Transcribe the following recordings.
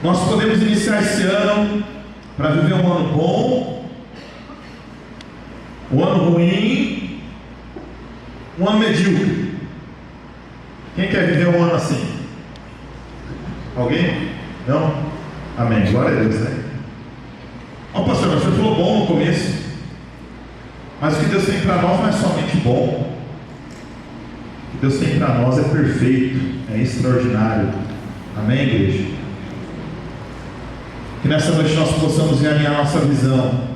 Nós podemos iniciar esse ano para viver um ano bom, um ano ruim, um ano medíocre. Quem quer viver um ano assim? Alguém? Não? Amém. Glória a Deus, né? Ó, pastor, você falou bom no começo, mas o que Deus tem para nós não é somente bom. O que Deus tem para nós é perfeito, é extraordinário. Amém, igreja? Que nessa noite nós possamos realinhar nossa visão,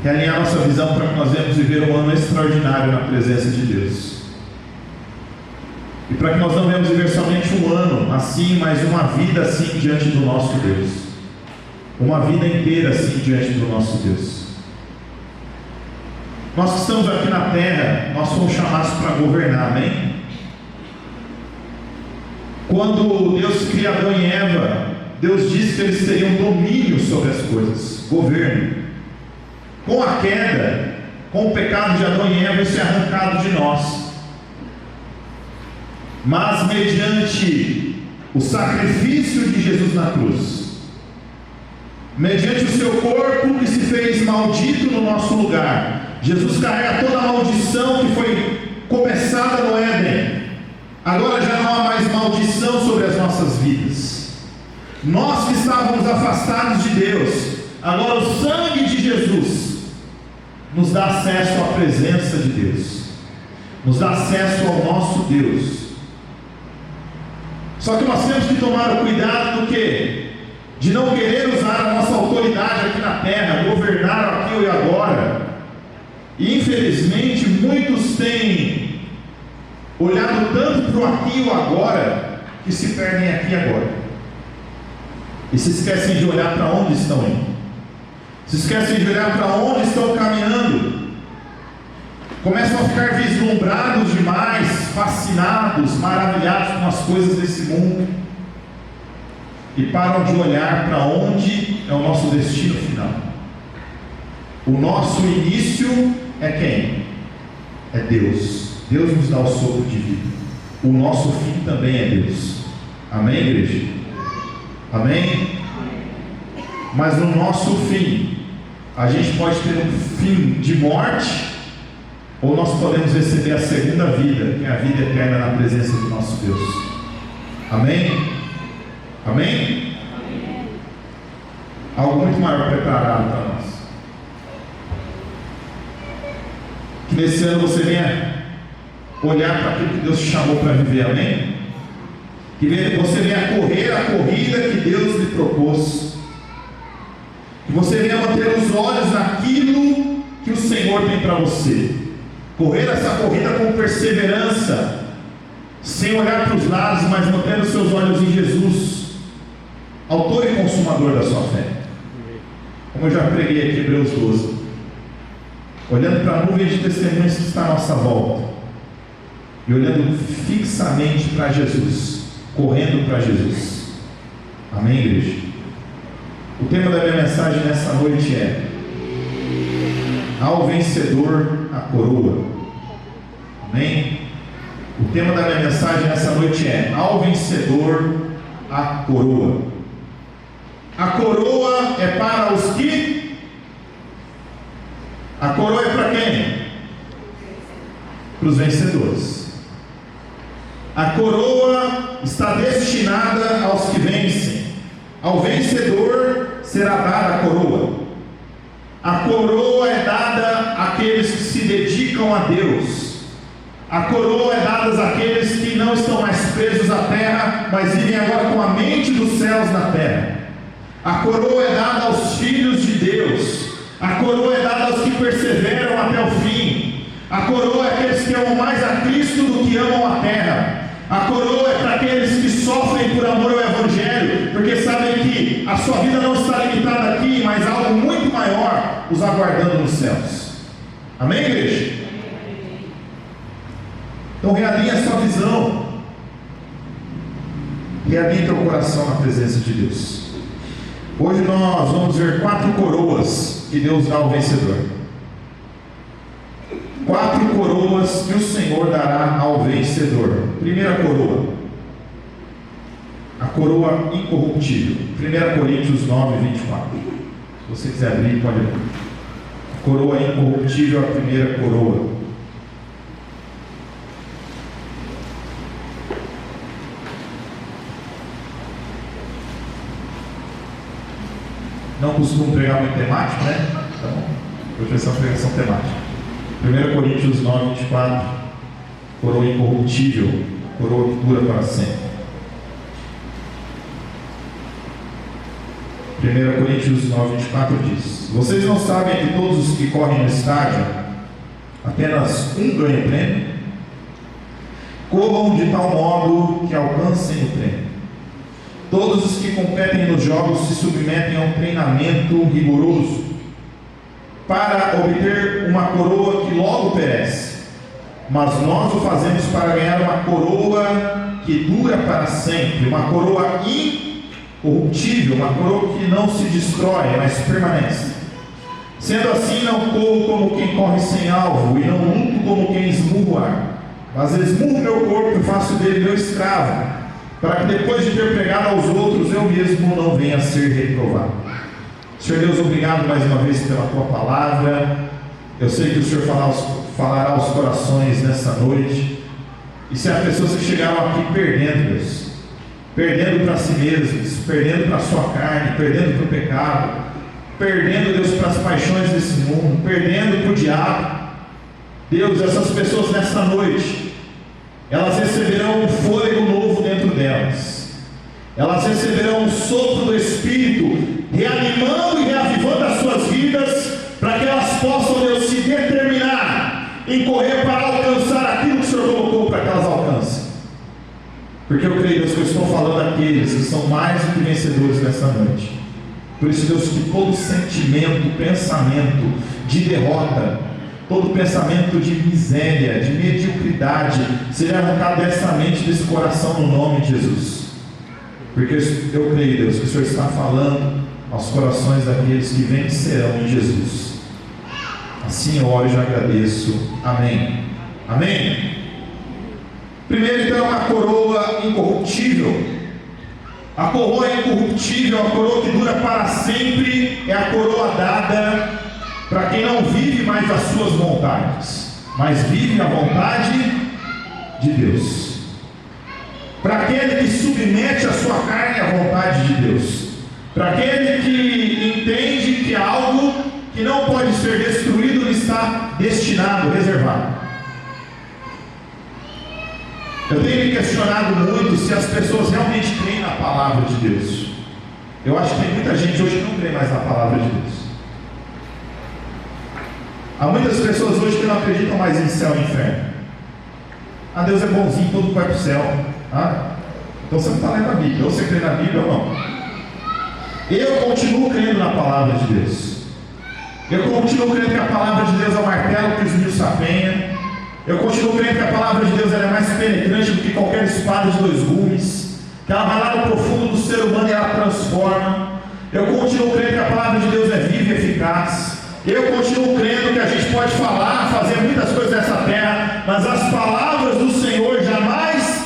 realinhar nossa visão para que nós venhamos viver um ano extraordinário na presença de Deus, e para que nós não venhamos viver somente um ano assim, mas uma vida assim diante do nosso Deus, uma vida inteira assim diante do nosso Deus. Nós que estamos aqui na terra, nós fomos chamados para governar, amém? Quando Deus cria Adão e Eva, Deus disse que eles teriam domínio sobre as coisas, governo. Com a queda, com o pecado de Adão e Eva, isso é arrancado de nós. Mas mediante o sacrifício de Jesus na cruz, mediante o seu corpo que se fez maldito no nosso lugar, Jesus carrega toda a maldição que foi começada no Éden. Agora já não há mais maldição sobre as nossas vidas. Nós que estávamos afastados de Deus, agora o sangue de Jesus nos dá acesso à presença de Deus, nos dá acesso ao nosso Deus. Só que nós temos que tomar o cuidado do quê? De não querer usar a nossa autoridade aqui na terra, governar aqui e agora. E infelizmente muitos têm olhado tanto para o aqui e o agora, que se perdem aqui e agora, e se esquecem de olhar para onde estão indo, se esquecem de olhar para onde estão caminhando, começam a ficar vislumbrados demais, fascinados, maravilhados com as coisas desse mundo, e param de olhar para onde é o nosso destino final. O nosso início é quem? É Deus. Deus nos dá o sopro de vida. O nosso fim também é Deus. Amém, igreja? Amém? Mas no nosso fim, a gente pode ter um fim de morte, ou nós podemos receber a segunda vida, que é a vida eterna na presença do nosso Deus. Amém? Amém? Algo muito maior preparado para nós. Que nesse ano você venha olhar para aquilo que Deus te chamou para viver, amém? Que você venha correr a corrida que Deus lhe propôs, que você venha manter os olhos naquilo que o Senhor tem para você, correr essa corrida com perseverança, sem olhar para os lados, mas mantendo os seus olhos em Jesus, autor e consumador da sua fé. Como eu já preguei aqui em Hebreus 12, olhando para a nuvem de testemunhas que está à nossa volta, e olhando fixamente para Jesus, correndo para Jesus. Amém, igreja? O tema da minha mensagem nessa noite é: ao vencedor a coroa. Amém? O tema da minha mensagem nessa noite é: ao vencedor a coroa. A coroa é para os que? A coroa é para quem? Para os vencedores. A coroa está destinada aos que vencem. Ao vencedor será dada a coroa. A coroa é dada àqueles que se dedicam a Deus. A coroa é dada àqueles que não estão mais presos à terra, mas vivem agora com a mente dos céus na terra. A coroa é dada aos filhos de Deus. A coroa é dada aos que perseveram até o fim. A coroa é aqueles que amam mais a Cristo do que amam a terra. A coroa é para aqueles que sofrem por amor ao Evangelho, porque sabem que a sua vida não está limitada aqui, mas algo muito maior os aguardando nos céus. Amém, igreja? Então realinhe a sua visão, realinhe teu coração na presença de Deus. Hoje nós vamos ver 4 coroas que Deus dá ao vencedor. 4 coroas que o Senhor dará ao vencedor. Primeira coroa: a coroa incorruptível. 1 Coríntios 9, 24. Se você quiser abrir, pode abrir. A coroa incorruptível, a primeira coroa. Não costumo pregar muito temático, né? Tá bom. Hoje vai ser uma pregação temática. 1 Coríntios 9, 24. Coroa incorruptível, coroa que dura para sempre. 1 Coríntios 9, 24 diz: Vocês não sabem que todos os que correm no estádio, apenas um ganha o prêmio? Corram de tal modo que alcancem o prêmio. Todos os que competem nos jogos se submetem a um treinamento rigoroso para obter uma coroa que logo perece, mas nós o fazemos para ganhar uma coroa que dura para sempre, uma coroa incorruptível, uma coroa que não se destrói, mas permanece. Sendo assim, não corro como quem corre sem alvo, e não luto como quem esmurra o ar, mas esmurro meu corpo e faço dele meu escravo, para que depois de ter pregado aos outros, eu mesmo não venha a ser reprovado. Senhor Deus, obrigado mais uma vez pela Tua palavra. Eu sei que o Senhor falará aos corações nessa noite. E se há pessoas que chegaram aqui perdendo, Deus, perdendo para si mesmos, perdendo para a sua carne, perdendo para o pecado, perdendo, Deus, para as paixões desse mundo, perdendo para o diabo, Deus, essas pessoas nessa noite, elas receberão um fôlego novo dentro delas. Elas receberão um sopro do Espírito, reanimando e reavivando as suas vidas, para que elas possam, Deus, se determinar em correr para alcançar aquilo que o Senhor colocou para que elas alcancem. Porque eu creio, Deus, que eu estou falando àqueles que são mais do que vencedores nessa noite. Por isso, Deus, que todo sentimento, pensamento de derrota, todo pensamento de miséria, de mediocridade, seja arrancado dessa mente, desse coração, no nome de Jesus. Porque eu creio, Deus, que o Senhor está falando aos corações daqueles que vencerão em Jesus. Assim eu oro e já agradeço. Amém. Amém. Primeiro, então, a coroa incorruptível. A coroa incorruptível, a coroa que dura para sempre, é a coroa dada para quem não vive mais as suas vontades, mas vive a vontade de Deus. Para aquele que submete a sua carne à vontade de Deus. Para aquele que entende que algo que não pode ser destruído lhe está destinado, reservado. Eu tenho me questionado muito se as pessoas realmente creem na palavra de Deus. Eu acho que tem muita gente hoje que não crê mais na palavra de Deus. Há muitas pessoas hoje que não acreditam mais em céu e inferno. Ah, Deus é bonzinho, todo mundo vai para o céu. Ah, então você não está lendo a Bíblia, ou você crê na Bíblia ou não. Eu continuo crendo na palavra de Deus. Eu continuo crendo que a palavra de Deus é o martelo que esmiuça a penha. Eu continuo crendo que a palavra de Deus é mais penetrante do que qualquer espada de dois gumes, que ela vai lá no profundo do ser humano e ela transforma. Eu continuo crendo que a palavra de Deus é viva e eficaz. Eu continuo crendo que a gente pode falar, fazer muitas coisas nessa terra, mas as palavras do Senhor jamais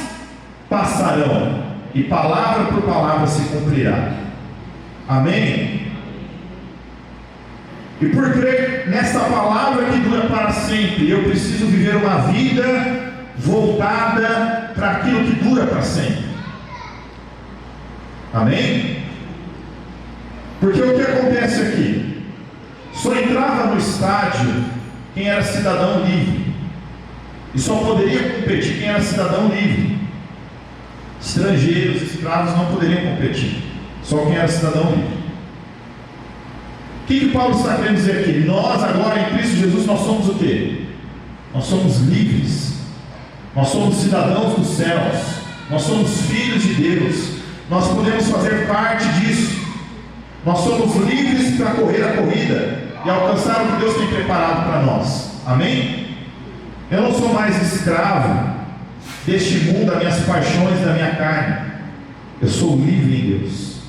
passarão, e palavra por palavra se cumprirá. Amém? E por crer nessa palavra que dura para sempre, eu preciso viver uma vida voltada para aquilo que dura para sempre. Amém? Porque o que acontece aqui? Só entrava no estádio quem era cidadão livre, e só poderia competir quem era cidadão livre. Estrangeiros, escravos não poderiam competir, só quem era cidadão livre. O que Paulo está querendo dizer aqui? Nós agora em Cristo Jesus, nós somos o quê? Nós somos livres, nós somos cidadãos dos céus, nós somos filhos de Deus, nós podemos fazer parte disso. Nós somos livres para correr a corrida e alcançar o que Deus tem preparado para nós. Amém? Eu não sou mais escravo deste mundo, das minhas paixões, da minha carne. Eu sou livre em Deus.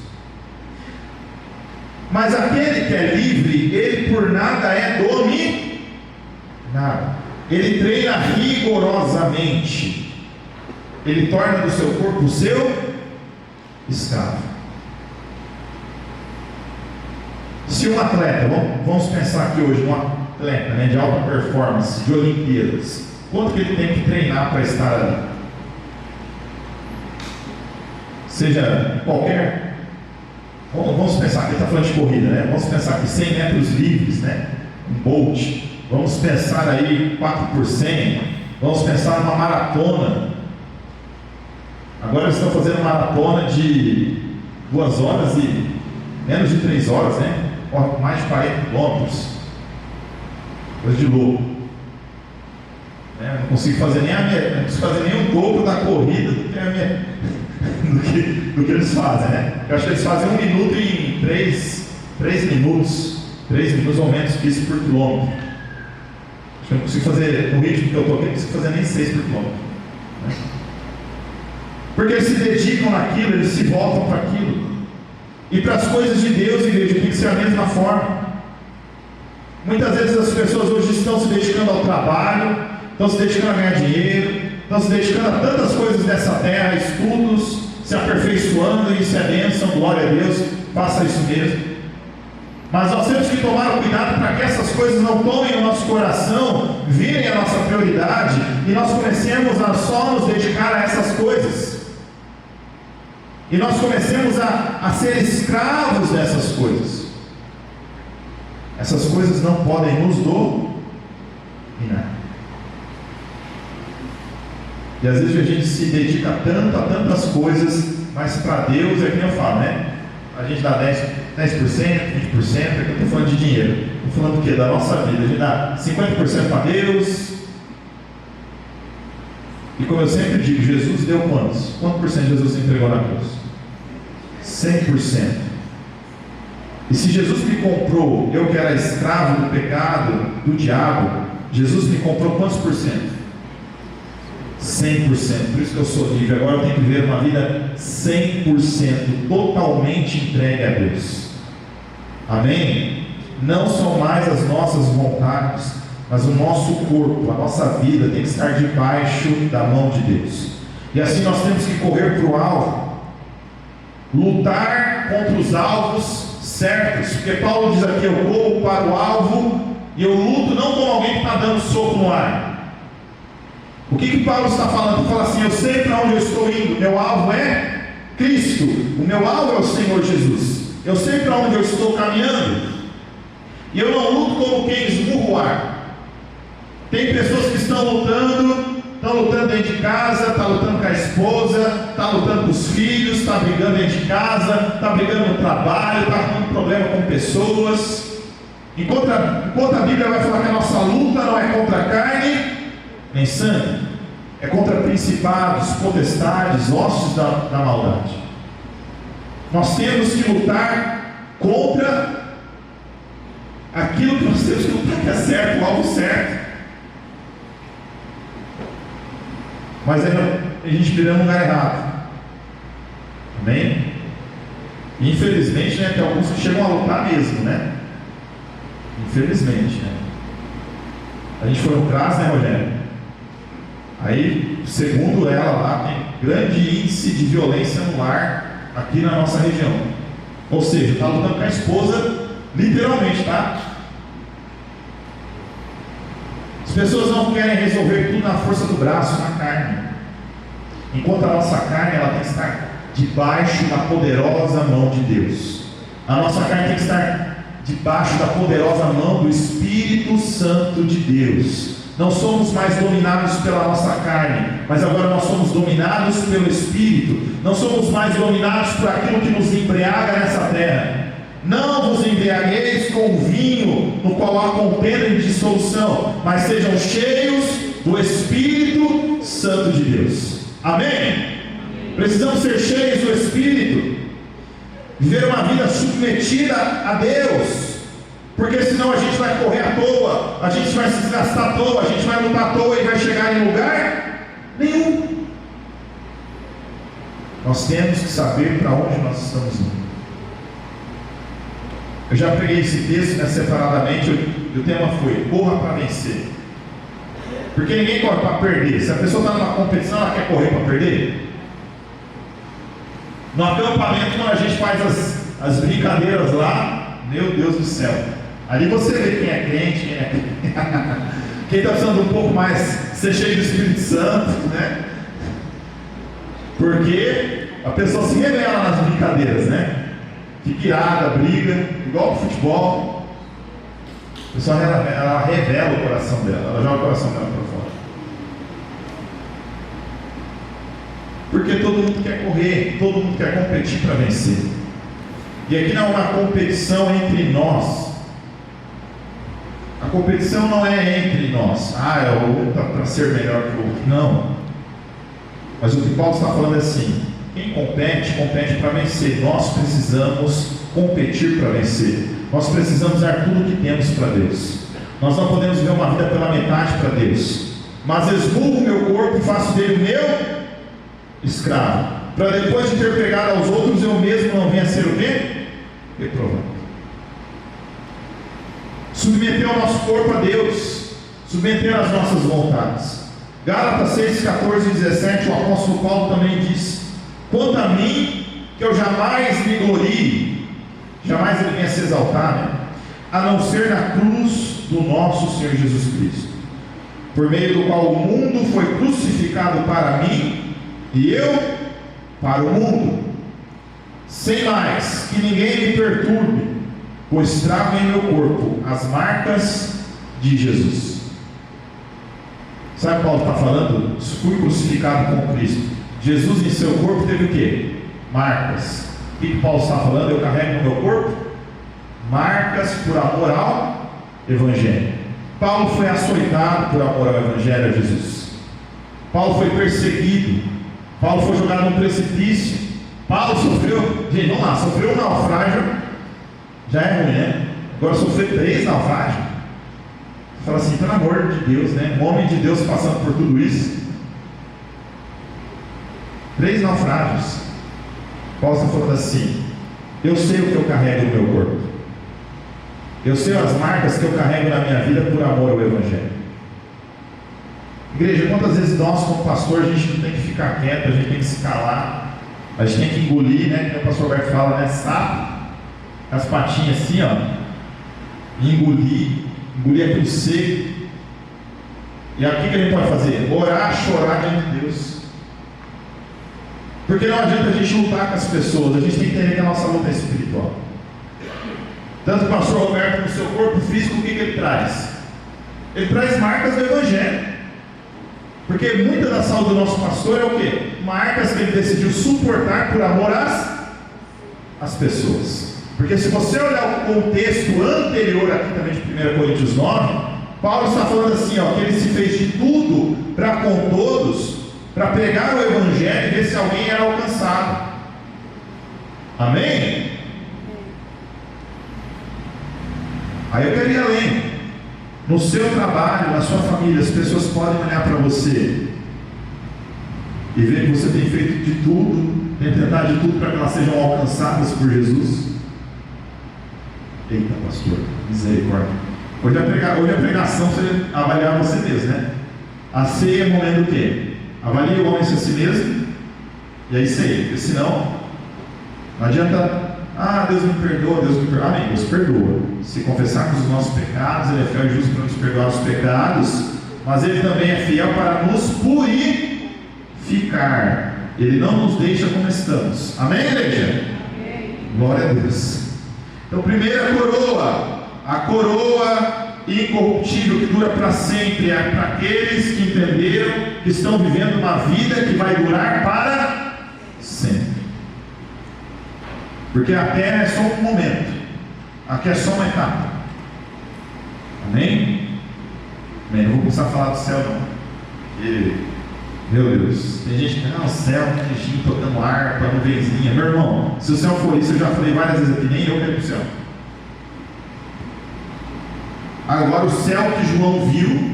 Mas aquele que é livre, ele por nada é dominado. Ele treina rigorosamente. Ele torna do seu corpo o seu escravo. Se um atleta, vamos pensar aqui hoje, um atleta, né, de alta performance, de Olimpíadas, quanto que ele tem que treinar para estar ali? Seja qualquer, vamos pensar que ele está falando de corrida, né? Vamos pensar que 100 metros livres, né? Um Bolt, vamos pensar aí 4%, vamos pensar numa maratona. Agora eles estão fazendo maratona de 2 horas e menos de 3 horas, né? Mais de 40 quilômetros, coisa de louco, né? Não consigo fazer não consigo fazer nem o dobro da corrida do que eles fazem, né? Eu acho que eles fazem 1 minuto em 3 minutos ou menos que isso por quilômetro. Acho que eu não consigo fazer, no ritmo que eu estou aqui, não consigo fazer nem 6 por quilômetro, né? Porque eles se dedicam naquilo, eles se voltam para aquilo. E para as coisas de Deus, igreja, tem que ser a mesma forma. Muitas vezes as pessoas hoje estão se dedicando ao trabalho, estão se dedicando a ganhar dinheiro, estão se dedicando a tantas coisas dessa terra, estudos, se aperfeiçoando, e isso é bênção, glória a Deus, faça isso mesmo. Mas nós temos que tomar o cuidado para que essas coisas não tomem o nosso coração, virem a nossa prioridade, e nós comecemos a só nos dedicar a essas coisas. E nós comecemos a ser escravos dessas coisas. Essas coisas não podem nos dominar. E às vezes a gente se dedica tanto a tantas coisas, mas para Deus é que eu falo, né? A gente dá 10%, 20%, é que eu estou falando de dinheiro. Estou falando do quê? Da nossa vida. A gente dá 50% para Deus. E como eu sempre digo, Jesus deu quantos? Quanto por cento Jesus entregou na cruz? 100%. E se Jesus me comprou, eu que era escravo do pecado, do diabo, Jesus me comprou quantos por cento? 100%. Por isso que eu sou livre. Agora eu tenho que viver uma vida 100%, totalmente entregue a Deus. Amém? Não são mais as nossas vontades, mas o nosso corpo, a nossa vida tem que estar debaixo da mão de Deus. E assim nós temos que correr para o alvo, lutar contra os alvos certos, porque Paulo diz aqui: eu corro para o alvo e eu luto não como alguém que está dando soco no ar. O que Paulo está falando? Ele fala assim: eu sei para onde eu estou indo, meu alvo é Cristo, o meu alvo é o Senhor Jesus, eu sei para onde eu estou caminhando, e eu não luto como quem esmurra o ar. Tem pessoas que estão lutando dentro de casa, está lutando com a esposa, está lutando com os filhos, está brigando dentro de casa, está brigando no trabalho, está com problema com pessoas. Enquanto a Bíblia vai falar que a nossa luta não é contra a carne nem sangue, é contra principados, potestades, hostes da maldade. Nós temos que lutar contra aquilo que nós temos que lutar, que é certo, o alvo certo. Mas a gente vira no lugar errado. Amém? E infelizmente, né, tem alguns que chegam a lutar mesmo, né? Infelizmente, né? A gente foi no CRAS, né, Rogério? Aí, segundo ela lá, tem grande índice de violência no lar aqui na nossa região. Ou seja, está lutando com a esposa, literalmente, tá? As pessoas não querem resolver tudo na força do braço, na carne. Enquanto a nossa carne, ela tem que estar debaixo da poderosa mão de Deus. A nossa carne tem que estar debaixo da poderosa mão do Espírito Santo de Deus. Não somos mais dominados pela nossa carne, mas agora nós somos dominados pelo Espírito. Não somos mais dominados por aquilo que nos embriaga nessa terra. Não vos embriagueis com o vinho no qual há contenda e dissolução, mas sejam cheios do Espírito Santo de Deus. Amém? Precisamos ser cheios do Espírito, viver uma vida submetida a Deus, porque senão a gente vai correr à toa, a gente vai se desgastar à toa, a gente vai lutar à toa e vai chegar em lugar nenhum. Nós temos que saber para onde nós estamos indo. Eu já preguei esse texto, né, separadamente. O tema foi: corra para vencer. Porque ninguém corre para perder. Se a pessoa está numa competição, ela quer correr para perder? No acampamento, quando a gente faz as brincadeiras lá, meu Deus do céu, ali você vê quem é crente, quem é quem está precisando um pouco mais ser cheio do Espírito Santo, né? Porque a pessoa se revela nas brincadeiras, né? Fica irada, briga, igual no futebol. A pessoa ela revela o coração dela, ela joga o coração dela para fora. Porque todo mundo quer correr, todo mundo quer competir para vencer. E aqui não é uma competição entre nós. A competição não é entre nós. O outro está para ser melhor que o outro. Não. Mas o que Paulo está falando é assim: quem compete, compete para vencer. Nós precisamos competir para vencer. Nós precisamos dar tudo o que temos para Deus. Nós não podemos viver uma vida pela metade para Deus. Mas esmurro o meu corpo e faço dele o meu escravo, para depois de ter pregado aos outros, eu mesmo não venha a ser o quê? Reprovado. Submeter o nosso corpo a Deus, submeter as nossas vontades. Gálatas 6, 14 e 17, o apóstolo Paulo também diz: quanto a mim, que eu jamais me glorie, jamais ele venha se exaltar, né? A não ser na cruz do nosso Senhor Jesus Cristo, por meio do qual o mundo foi crucificado para mim e eu para o mundo. Sem mais que ninguém me perturbe, pois trago em meu corpo as marcas de Jesus. Sabe o que Paulo está falando? Fui crucificado com Cristo. Jesus em seu corpo teve o quê? Marcas. O que Paulo está falando? Eu carrego no meu corpo marcas por amor ao Evangelho. Paulo foi açoitado por amor ao Evangelho, a Jesus. Paulo foi perseguido. Paulo foi jogado num precipício. Paulo sofreu, gente, vamos lá, sofreu um naufrágio, já é ruim, né? Agora sofreu 3 naufrágios. Você fala assim, pelo amor de Deus, né? Um homem de Deus passando por tudo isso. 3 naufrágios. Paulo está falando assim: eu sei o que eu carrego no meu corpo, eu sei as marcas que eu carrego na minha vida por amor ao Evangelho. Igreja, quantas vezes nós como pastor, a gente não tem que ficar quieto, a gente tem que se calar, a gente tem que engolir, né? Que o pastor Roberto fala, né? Sapo, com as patinhas assim, ó, e engolir aquilo seco. E aqui que a gente pode fazer? Orar, chorar diante de Deus. Porque não adianta a gente lutar com as pessoas, a gente tem que entender que a nossa luta é espiritual. Tanto o pastor Roberto, no seu corpo físico, o que ele traz? Ele traz marcas do Evangelho. Porque muita da saúde do nosso pastor é o quê? Marcas que ele decidiu suportar por amor às pessoas. Porque se você olhar o contexto anterior aqui também de 1 Coríntios 9, Paulo está falando assim, ó, que ele se fez de tudo para com todos, para pregar o Evangelho e ver se alguém era alcançado. Amém? Aí eu quero ir além. No seu trabalho, na sua família, as pessoas podem olhar para você e ver que você tem feito de tudo, tem tentado de tudo para que elas sejam alcançadas por Jesus. Eita, pastor, misericórdia. Hoje a pregação você avaliar você mesmo, né? A ceia é momento do quê? Avalie o homem a si mesmo, e aí ceia, porque senão não adianta. Deus me perdoa, Deus me perdoa. Amém, Deus perdoa. Se confessarmos os nossos pecados, Ele é fiel e justo para nos perdoar os pecados, mas Ele também é fiel para nos purificar. Ele não nos deixa como estamos. Amém, igreja? Amém. Glória a Deus. Então, primeira coroa, a coroa incorruptível que dura para sempre, é para aqueles que entenderam que estão vivendo uma vida que vai durar para sempre. Porque a terra é só um momento, aqui é só uma etapa. Amém? Amém. Não vou começar a falar do céu, não. Porque, meu Deus, tem gente que não, o céu, dirigindo, tocando harpa, nuvenzinha. Meu irmão, se o céu for isso, eu já falei várias vezes aqui, nem eu quero ir para o céu. Agora, o céu que João viu,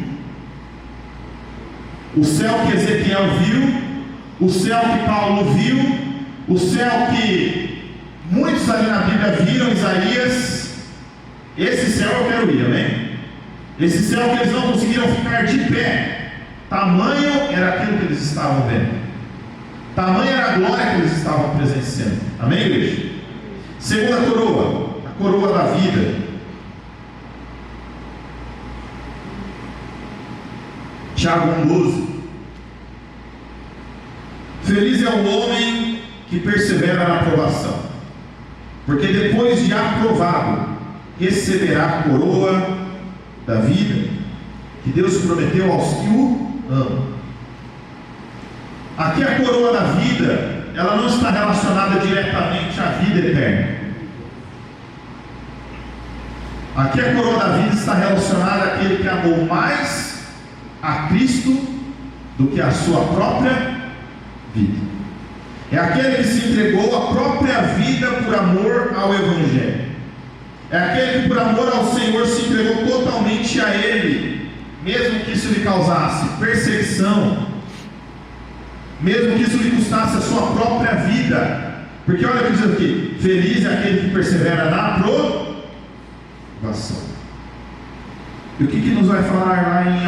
o céu que Ezequiel viu, o céu que Paulo viu, o céu que muitos ali na Bíblia viram, Isaías, esse céu eu quero ir, amém? Esse céu que eles não conseguiram ficar de pé, tamanho era aquilo que eles estavam vendo. Tamanha era a glória que eles estavam presenciando. Amém, igreja? Segunda coroa, a coroa da vida. Tiago 1,12. Feliz é o homem que persevera na provação, porque depois de aprovado, receberá a coroa da vida, que Deus prometeu aos que o amam. Aqui a coroa da vida, ela não está relacionada diretamente à vida eterna. Aqui a coroa da vida está relacionada àquele que amou mais a Cristo do que a sua própria vida. É aquele que se entregou a própria vida por amor ao Evangelho. É aquele que por amor ao Senhor se entregou totalmente a Ele, mesmo que isso lhe causasse perseguição, mesmo que isso lhe custasse a sua própria vida. Porque olha o que diz aqui: feliz é aquele que persevera na provação. E o que nos vai falar lá em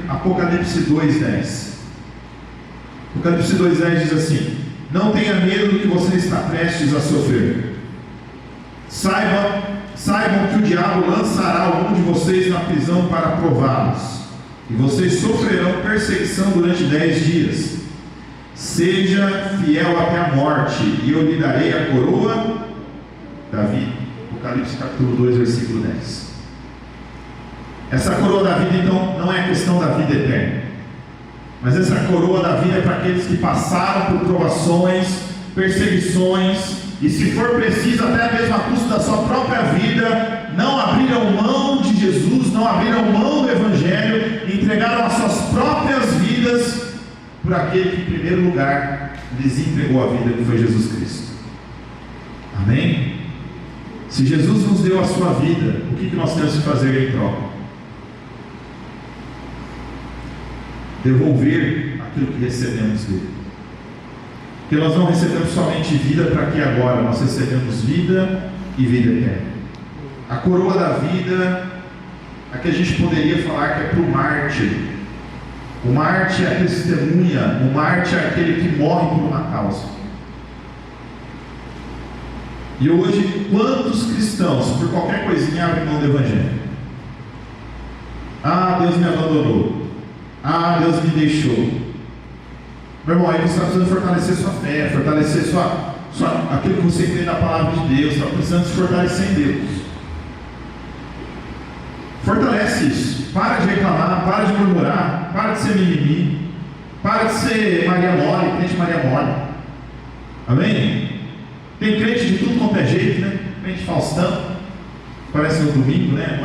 Apocalipse 2,10? Apocalipse 2,10 diz assim: não tenha medo do que você está prestes a sofrer. Saibam que o diabo lançará algum de vocês na prisão para prová-los, e vocês sofrerão perseguição durante 10 dias. Seja fiel até a morte, e eu lhe darei a coroa da vida. Apocalipse capítulo 2, versículo 10. Essa coroa da vida, então, não é a questão da vida eterna, mas essa coroa da vida é para aqueles que passaram por provações, perseguições, e se for preciso, até mesmo a custo da sua própria vida, não abriram mão de Jesus, não abriram mão do Evangelho, entregaram as suas próprias vidas por aquele que em primeiro lugar lhes entregou a vida, que foi Jesus Cristo. Amém? Se Jesus nos deu a sua vida, o que nós temos que fazer em troca? Devolver aquilo que recebemos dele. Porque nós não recebemos somente vida para aqui e agora, nós recebemos vida e vida eterna. A coroa da vida, a que a gente poderia falar que é para o mártir. O mártir é a testemunha, o mártir é aquele que morre por uma causa. E hoje, quantos cristãos, por qualquer coisinha, abrem mão do Evangelho? Ah, Deus me abandonou. Ah, Deus me deixou. Meu irmão, aí você está precisando fortalecer sua fé, fortalecer aquilo que você crê na palavra de Deus, está precisando se fortalecer em Deus. Fortalece isso. Para de reclamar, para de murmurar, para de ser mimimi, para de ser Maria Mole, crente Maria Mole. Amém? Tem crente de tudo quanto é jeito, né? Crente Faustão, parece no domingo, né?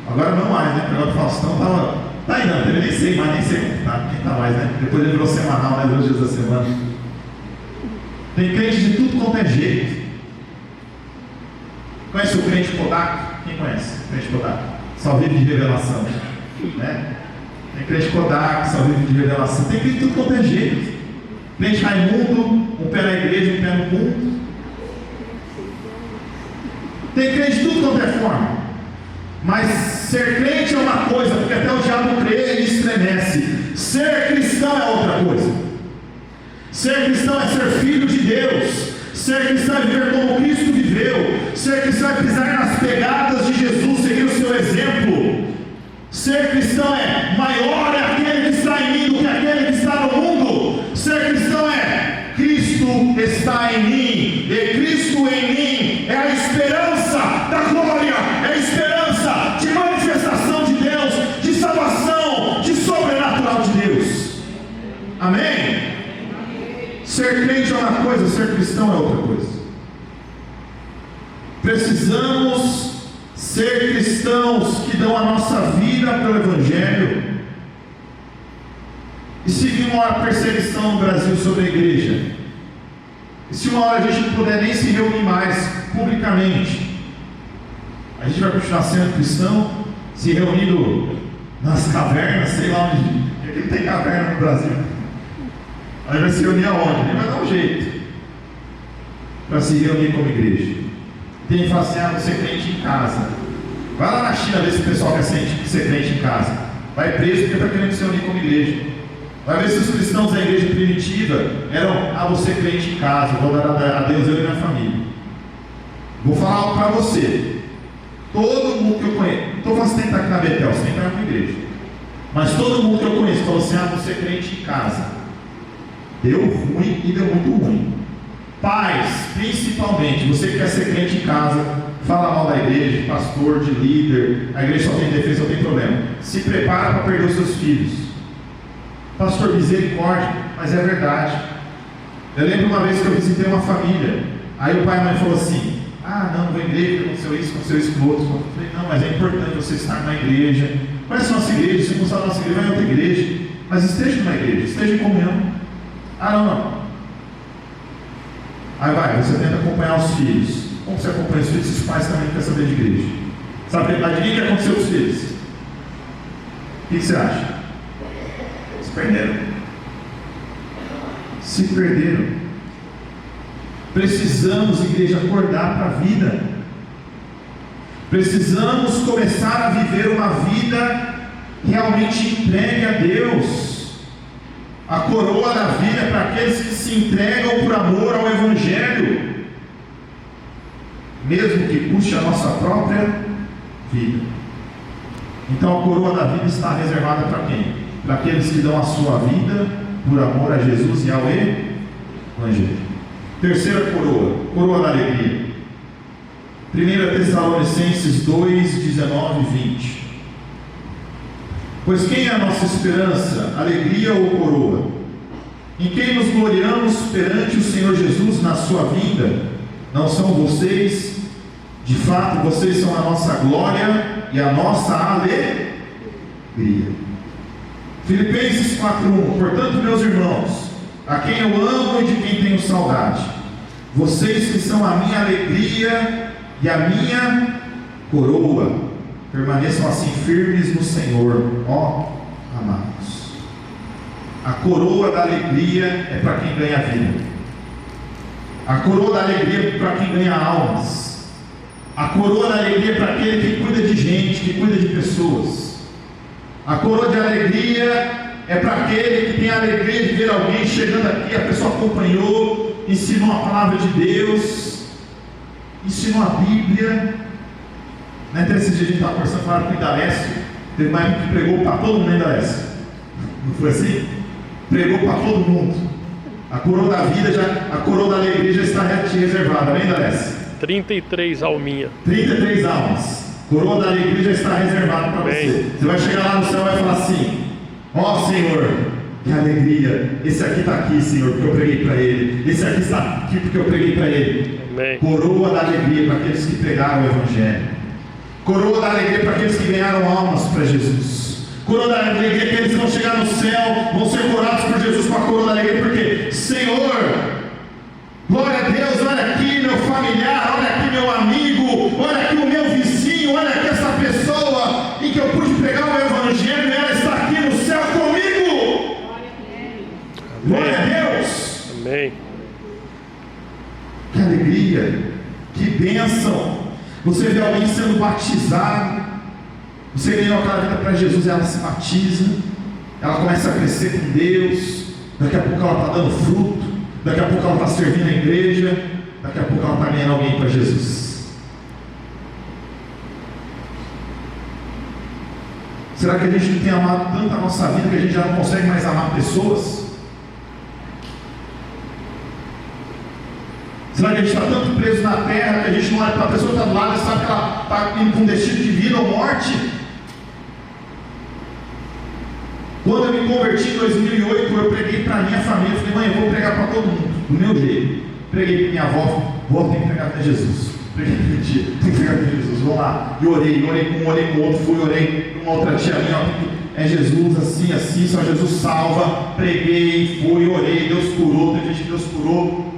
Agora não mais, né? Porque agora o Faustão estava. Tá aí não, eu nem sei mais, nem sei como tá, quem tá mais, né? Depois ele virou semanal, né? 2 dias da semana. Tem crente de tudo quanto é jeito. Conhece o crente Kodak? Quem conhece o crente Kodak? Só vive de revelação, né? Tem crente Kodak, só vive de revelação. Tem crente de tudo quanto é jeito. Crente Raimundo, um pé na igreja, um pé no mundo. Tem crente de tudo quanto é forma. Mas ser crente é uma coisa, porque até o diabo crê e estremece. Ser cristão é outra coisa. Ser cristão é ser filho de Deus. Ser cristão é viver como Cristo viveu. Ser cristão é pisar nas pegadas de Jesus, seguir o seu exemplo. Ser cristão é maior é aquele que está em mim do que aquele que está no mundo. Ser cristão é Cristo está em mim, e Cristo em mim é a esperança da glória, é a esperança de manifestação de Deus, de salvação, de sobrenatural de Deus. Amém? Ser crente é uma coisa, ser cristão é outra coisa. Precisamos ser cristãos que dão a nossa vida pelo Evangelho. E se vir uma hora perseguição no Brasil sobre a igreja, e se uma hora a gente não puder nem se reunir mais publicamente, a gente vai continuar sendo cristão, se reunindo nas cavernas, sei lá onde, porque aqui tem caverna no Brasil. Aí vai se reunir aonde? Ele vai dar um jeito para se reunir como igreja. Tem que falar assim: ah, você é crente em casa. Vai lá na China ver se o pessoal quer ser crente em casa. Vai preso porque está querendo se reunir como igreja. Vai ver se os cristãos da igreja primitiva eram: você crente em casa, vou dar a Deus eu e minha família. Vou falar algo para você. Todo mundo que eu conheço, não estou falando que você tem que estar aqui na Betel, você tem que estar na igreja, mas todo mundo que eu conheço falou assim: você é crente em casa. Deu ruim e deu muito ruim. Pais, principalmente, você que quer ser crente em casa, fala mal da igreja, de pastor, de líder, a igreja só tem defesa, só tem problema. Se prepara para perder os seus filhos. Pastor, misericórdia, mas é verdade. Eu lembro uma vez que eu visitei uma família, aí o pai e a mãe falou assim: não vou à igreja, aconteceu isso com outro. Eu falei: não, mas é importante você estar na igreja. Conhece a nossa igreja? Se não sabe a nossa igreja, vai em outra igreja, mas esteja na igreja, esteja em comunhão. Não. Aí você tenta acompanhar os filhos. Como você acompanha os filhos? Os pais também querem saber de igreja. Sabe, adivinha o que aconteceu com os filhos? O que você acha? Se perderam. Precisamos, igreja, acordar para a vida. Precisamos começar a viver uma vida realmente entregue a Deus. A coroa da vida é para aqueles que se entregam por amor ao Evangelho, mesmo que custe a nossa própria vida. Então a coroa da vida está reservada para quem? Para aqueles que dão a sua vida por amor a Jesus e ao Evangelho. Terceira coroa, coroa da alegria. 1 Tessalonicenses 2, 19 e 20. Pois quem é a nossa esperança, alegria ou coroa? Em quem nos gloriamos perante o Senhor Jesus na sua vinda? Não são vocês? De fato, vocês são a nossa glória e a nossa alegria. Filipenses 4:1. Portanto, meus irmãos, a quem eu amo e de quem tenho saudade, vocês que são a minha alegria e a minha coroa, permaneçam assim firmes no Senhor, ó amados. A coroa da alegria é para quem ganha vida. A coroa da alegria é para quem ganha almas. A coroa da alegria é para aquele que cuida de gente, que cuida de pessoas. A coroa de alegria é para aquele que tem a alegria de ver alguém chegando aqui, a pessoa acompanhou, ensinou a palavra de Deus, ensinou a Bíblia. Até esse dia a gente estava conversando, falaram com o Indalécio, teve uma época que pregou para todo mundo, Indalécio. Não foi assim? Pregou para todo mundo. A coroa da vida, a coroa da alegria já está reservada, né, Indalécio? 33 alminha. 33 almas. Coroa da alegria já está reservada para você. Você vai chegar lá no céu e vai falar assim: ó Senhor, que alegria, esse aqui está aqui, Senhor, porque eu preguei para ele. Esse aqui está aqui porque eu preguei para ele. Amém. Coroa da alegria para aqueles que pregaram o Evangelho. Coroa da alegria para aqueles que ganharam almas para Jesus. Coroa da alegria que eles vão chegar no céu, vão ser coroados por Jesus com a coroa da alegria, porque Senhor, glória a Deus, olha aqui meu familiar, olha aqui meu amigo, olha aqui o meu vizinho, olha aqui essa pessoa em que eu pude pregar o Evangelho e ela está aqui no céu comigo. Glória a Deus. Amém. Que alegria, que bênção. Você vê alguém sendo batizado, você ganhou aquela vida para Jesus, ela se batiza, ela começa a crescer com Deus, daqui a pouco ela está dando fruto, daqui a pouco ela está servindo a igreja, daqui a pouco ela está ganhando alguém para Jesus. Será que a gente não tem amado tanto a nossa vida que a gente já não consegue mais amar pessoas? Será que a gente está tanto preso na terra que a gente não olha para a pessoa que está do lado e sabe que ela está indo com um destino de vida ou morte? Quando eu me converti em 2008, eu preguei para a minha família. Eu falei: mãe, eu vou pregar para todo mundo, do meu jeito. Preguei para minha avó: vó, tem que pregar para Jesus. Preguei para minha tia: tem que pregar para Jesus. Vamos lá. E orei com o outro, orei com uma outra tia minha: é Jesus, assim, assim, só Jesus salva. Preguei, fui, orei, Deus curou. Tem gente que Deus curou.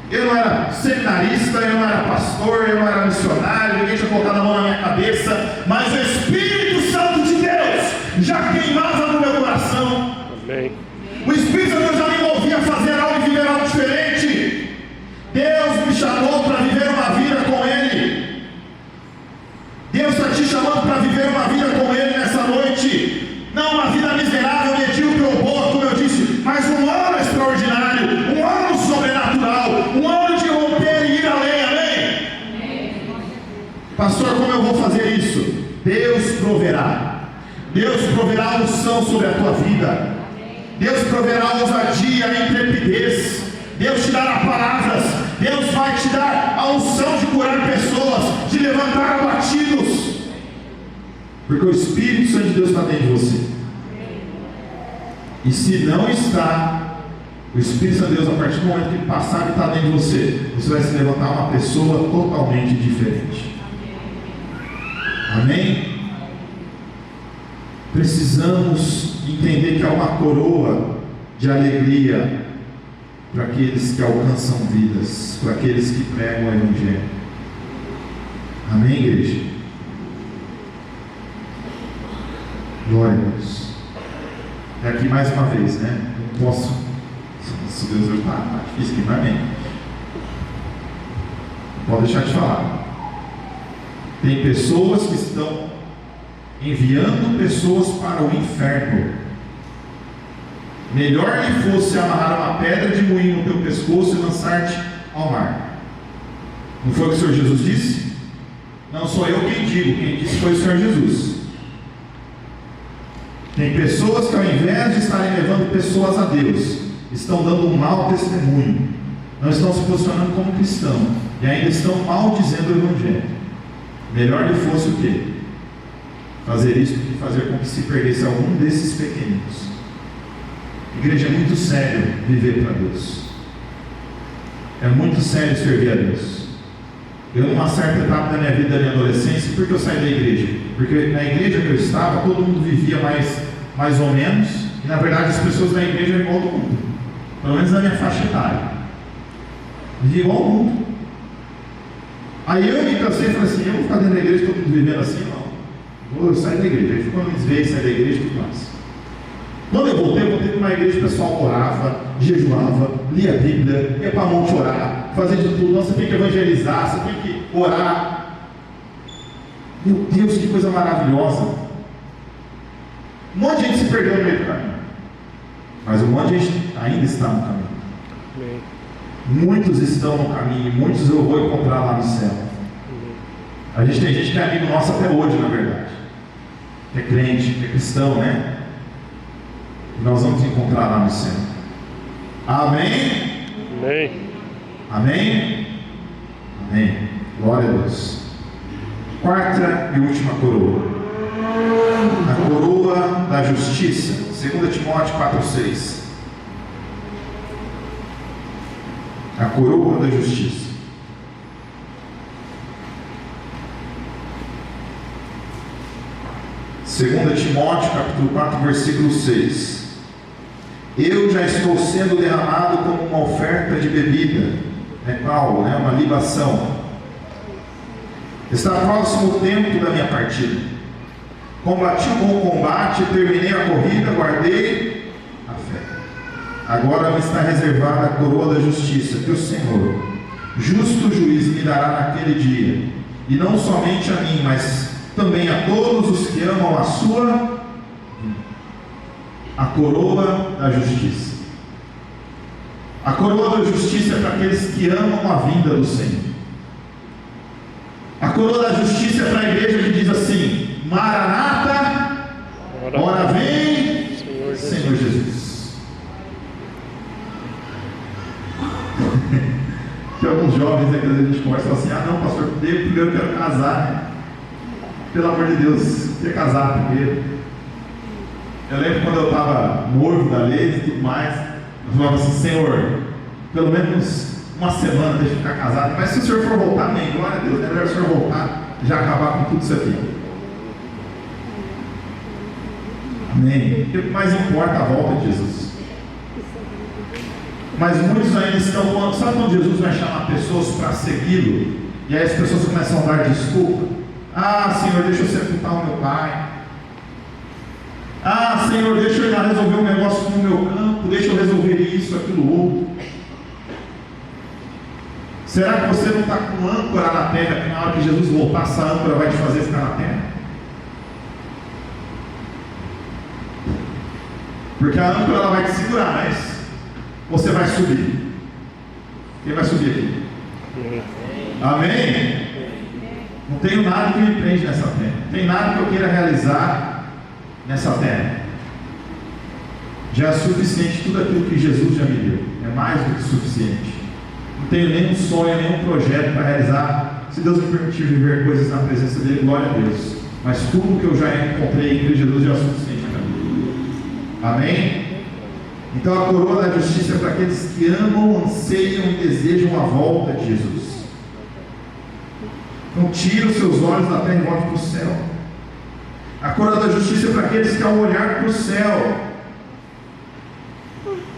Eu não era seminarista, eu não era pastor, eu não era missionário, ninguém tinha colocado a mão na minha cabeça, mas o Espírito Santo de Deus já queimava no meu coração. Amém. O Espírito Santo de Deus já me movia a fazer algo e viver algo diferente. Deus me chamou para viver uma vida com Ele. Deus está te chamando para viver uma vida com Ele nessa noite. Não uma vida miserável, Deus proverá. Deus proverá unção sobre a tua vida. Deus proverá ousadia, intrepidez. Deus te dará palavras. Deus vai te dar a unção de curar pessoas, de levantar abatidos, porque o Espírito Santo de Deus está dentro de você. E se não está, o Espírito Santo de Deus, a partir do momento que passar e está dentro de você, você vai se levantar uma pessoa totalmente diferente. Amém? Precisamos entender que há uma coroa de alegria para aqueles que alcançam vidas, para aqueles que pregam o Evangelho. Amém, igreja? Glória a Deus. É aqui mais uma vez, né? Não posso. Se Deus está difícil aqui, mas amém. Pode deixar de falar. Tem pessoas que estão enviando pessoas para o inferno. Melhor lhe fosse amarrar uma pedra de moinho no teu pescoço e lançar-te ao mar. Não foi o que o Senhor Jesus disse? Não sou eu quem digo, quem disse foi o Senhor Jesus. Tem pessoas que, ao invés de estarem levando pessoas a Deus, estão dando um mau testemunho, não estão se posicionando como cristão e ainda estão maldizendo o Evangelho. Melhor lhe fosse o quê? Fazer isso do que fazer com que se perdesse algum desses pequeninos. Igreja, é muito sério viver para Deus. É muito sério servir a Deus. Eu, numa certa etapa da minha vida, da minha adolescência, por que eu saí da igreja? Porque na igreja que eu estava, todo mundo vivia mais ou menos, e na verdade as pessoas da igreja eram igual ao mundo, pelo menos na minha faixa etária, vivia igual ao mundo. Aí eu me cansei e falei assim: eu vou ficar dentro da igreja, todo mundo vivendo assim? Não, vou sair da igreja. Aí quando eu me desviei, sair da igreja, tudo mais. Quando eu voltei para uma igreja, o pessoal orava, jejuava, lia a Bíblia, ia para a monte orar, fazia de tudo. Não, você tem que evangelizar, você tem que orar. Meu Deus, que coisa maravilhosa. Um monte de gente se perdeu no meio do caminho, mas um monte de gente ainda está no caminho. Amém. Muitos estão no caminho, muitos eu vou encontrar lá no céu. A gente tem gente que é amigo nosso até hoje, na verdade, que é crente, que é cristão, né? Nós vamos encontrar lá no céu. Amém? Amém. Amém? Amém. Glória a Deus. Quarta e última coroa. A coroa da justiça. 2 Timóteo 4,6. A coroa da justiça. Segunda Timóteo capítulo 4, versículo 6. Eu já estou sendo derramado como uma oferta de bebida, Paulo, uma libação. Está próximo o tempo da minha partida. Combati o bom combate, terminei a corrida, guardei a fé. Agora me está reservada a coroa da justiça, que o Senhor, justo juiz, me dará naquele dia, e não somente a mim, mas também a todos os que amam a sua. A coroa da justiça. A coroa da justiça é para aqueles que amam a vinda do Senhor. A coroa da justiça é para a igreja que diz assim: Maranata, ora vem, Senhor Jesus. Tem alguns jovens aqui, às vezes a gente conversa assim: ah não, pastor, primeiro eu quero casar, né? Pelo amor de Deus, quer casar primeiro. Eu lembro quando eu estava noivo da lei e tudo mais, eu falava assim: Senhor, pelo menos uma semana deixa eu ficar casado, mas se o Senhor for voltar, amém, glória a Deus, é melhor o Senhor voltar, já acabar com tudo isso aqui. Amém. O que mais importa é a volta de Jesus. Mas muitos ainda estão, sabe quando Jesus vai chamar pessoas para segui-lo, e aí as pessoas começam a dar desculpa? Ah, Senhor, deixa eu sepultar o meu pai. Ah, Senhor, deixa eu ir lá resolver um negócio no meu campo, deixa eu resolver isso, aquilo outro. Será que você não está com âncora na terra, que na hora que Jesus voltar, essa âncora vai te fazer ficar na terra? Porque a âncora ela vai te segurar, mas você vai subir. Quem vai subir aqui? Amém? Não tenho nada que me prende nessa terra. Não tem nada que eu queira realizar nessa terra. Já é suficiente tudo aquilo que Jesus já me deu. É mais do que suficiente. Não tenho nenhum sonho, nenhum projeto para realizar. Se Deus me permitir viver coisas na presença dele, glória a Deus. Mas tudo que eu já encontrei em Cristo Jesus já é suficiente para mim. Amém? Então a coroa da justiça é para aqueles que amam, anseiam e desejam a volta de Jesus. Não tira os seus olhos da terra e volte para o céu. A coroa da justiça é para aqueles que ao olhar para o céu.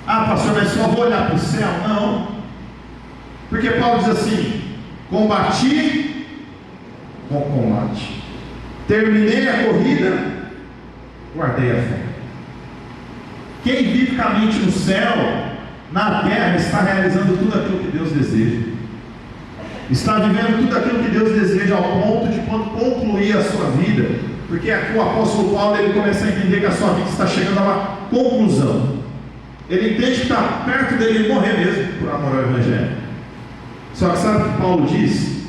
Ah, pastor, mas só vou olhar para o céu? Não. Porque Paulo diz assim: combati com combate, terminei a corrida, guardei a fé. Quem vive com a mente no céu, na terra, está realizando tudo aquilo que Deus deseja. Está vivendo tudo aquilo que Deus deseja, ao ponto de, quando concluir a sua vida, porque aqui o apóstolo Paulo ele começa a entender que a sua vida está chegando a uma conclusão. Ele entende que está perto dele morrer mesmo, por amor ao Evangelho. Só que sabe o que Paulo diz?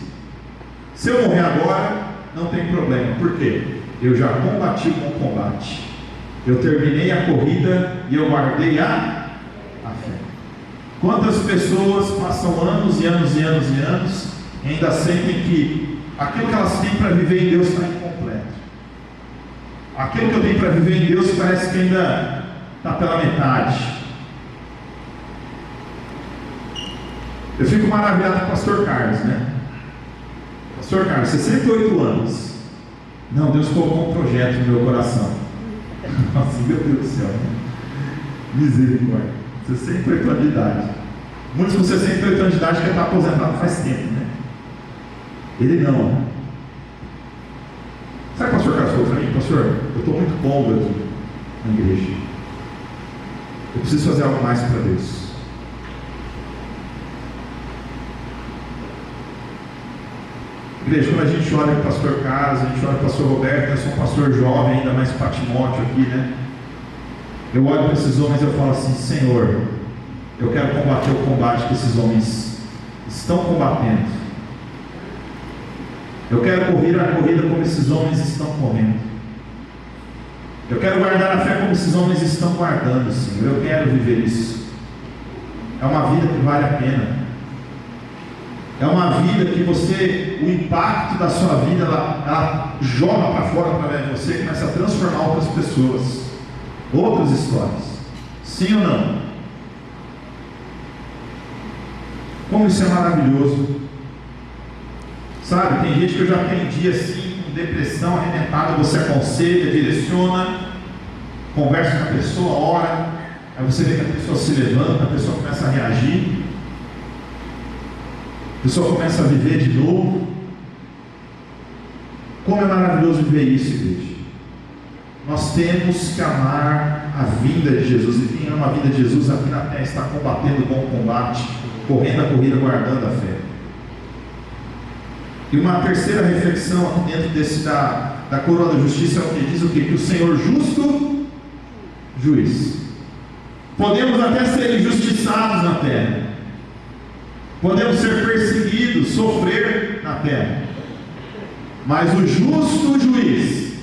Se eu morrer agora, não tem problema. Por quê? Eu já combati o bom combate. Eu terminei a corrida e eu guardei a fé. Quantas pessoas passam anos e anos e anos e anos e ainda sentem que aquilo que elas têm para viver em Deus está incompleto. Aquilo que eu tenho para viver em Deus parece que ainda está pela metade. Eu fico maravilhado com o pastor Carlos, né? Pastor Carlos, 68 anos. Não, Deus colocou um projeto no meu coração. Nossa, meu Deus do céu. Misericórdia. 68 anos de idade. Muitos com 68 anos de idade querem estar aposentado faz tempo, né? Ele não. Sabe o que o pastor Carlos falou para mim? Pastor, eu estou muito cômodo aqui na igreja. Eu preciso fazer algo mais para Deus. Igreja, quando a gente olha para o pastor Carlos, a gente olha para o pastor Roberto, eu sou um pastor jovem, ainda mais para Timóteo aqui, né? Eu olho para esses homens e eu falo assim: Senhor, eu quero combater o combate que esses homens estão combatendo. Eu quero correr a corrida como esses homens estão correndo. Eu quero guardar a fé como esses homens estão guardando, Senhor. Eu quero viver isso. É uma vida que vale a pena. É uma vida que você, o impacto da sua vida, ela joga para fora através de você e começa a transformar outras pessoas, outras histórias. Sim ou não? Como isso é maravilhoso. Sabe, tem gente que eu já atendi assim, com depressão, arrebentada, você aconselha, direciona, conversa com a pessoa, ora, aí você vê que a pessoa se levanta, a pessoa começa a reagir. A pessoa começa a viver de novo. Como é maravilhoso viver isso, igreja. Nós temos que amar a vinda de Jesus. E quem ama a vinda de Jesus aqui na terra está combatendo o bom combate, correndo a corrida, guardando a fé. E uma terceira reflexão aqui dentro da coroa da justiça é o que diz o quê? Que o Senhor justo juiz. Podemos até ser injustiçados na terra. Podemos ser perseguidos, sofrer na terra. Mas o justo juiz,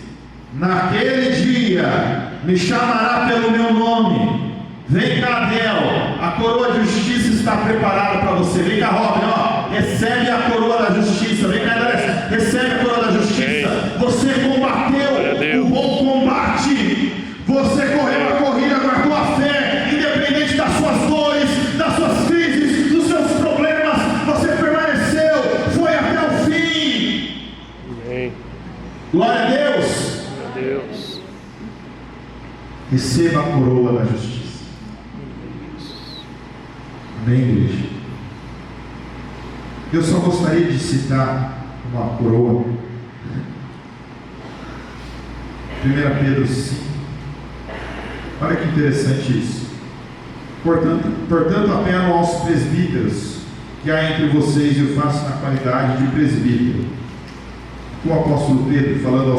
naquele dia, me chamará pelo meu nome. Vem cá, Del, a coroa de justiça está preparada para você. Vem cá, Robin, ó, recebe a coroa da justiça. Vem cá, André, recebe a coroa da justiça. Você combateu o bom combate. Você correu a corrida, guardou a fé, independente das suas dores, das suas crises, dos seus problemas. Você permaneceu, foi até o fim. Amém. Glória a Deus. Glória a Deus. Receba a coroa da justiça. Amém, igreja? Eu só gostaria de citar uma coroa. 1 Pedro 5. Olha que interessante isso. Portanto, apelo aos presbíteros que há entre vocês, e eu faço na qualidade de presbítero. O apóstolo Pedro falando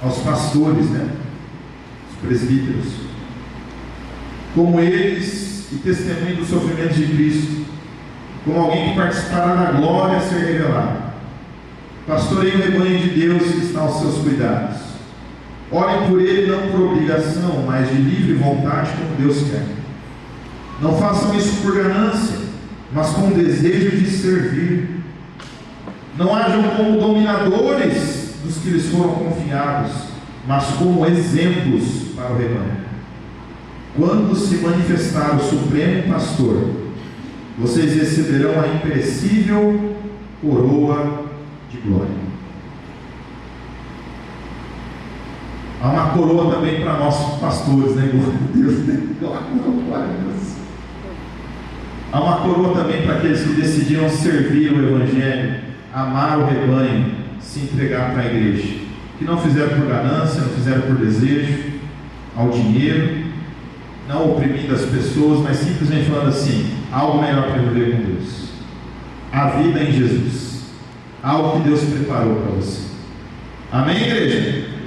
aos pastores, né? Os presbíteros. Como eles, e testemunho dos sofrimentos de Cristo, como alguém que participará da glória a ser revelada. Pastoreiem o rebanho de Deus que está aos seus cuidados. Orem por ele não por obrigação, mas de livre vontade, como Deus quer. Não façam isso por ganância, mas com desejo de servir. Não hajam como dominadores dos que lhes foram confiados, mas como exemplos para o rebanho. Quando se manifestar o Supremo Pastor, vocês receberão a imperecível coroa de glória. Há uma coroa também para nós pastores, né? Glória a Deus, né? Glória a Deus. Há uma coroa também para aqueles que decidiram servir o Evangelho, amar o rebanho, se entregar para a igreja. Que não fizeram por ganância, não fizeram por desejo, ao dinheiro, não oprimindo as pessoas, mas simplesmente falando assim: algo melhor para viver com Deus. A vida em Jesus. Algo que Deus preparou para você. Amém, igreja?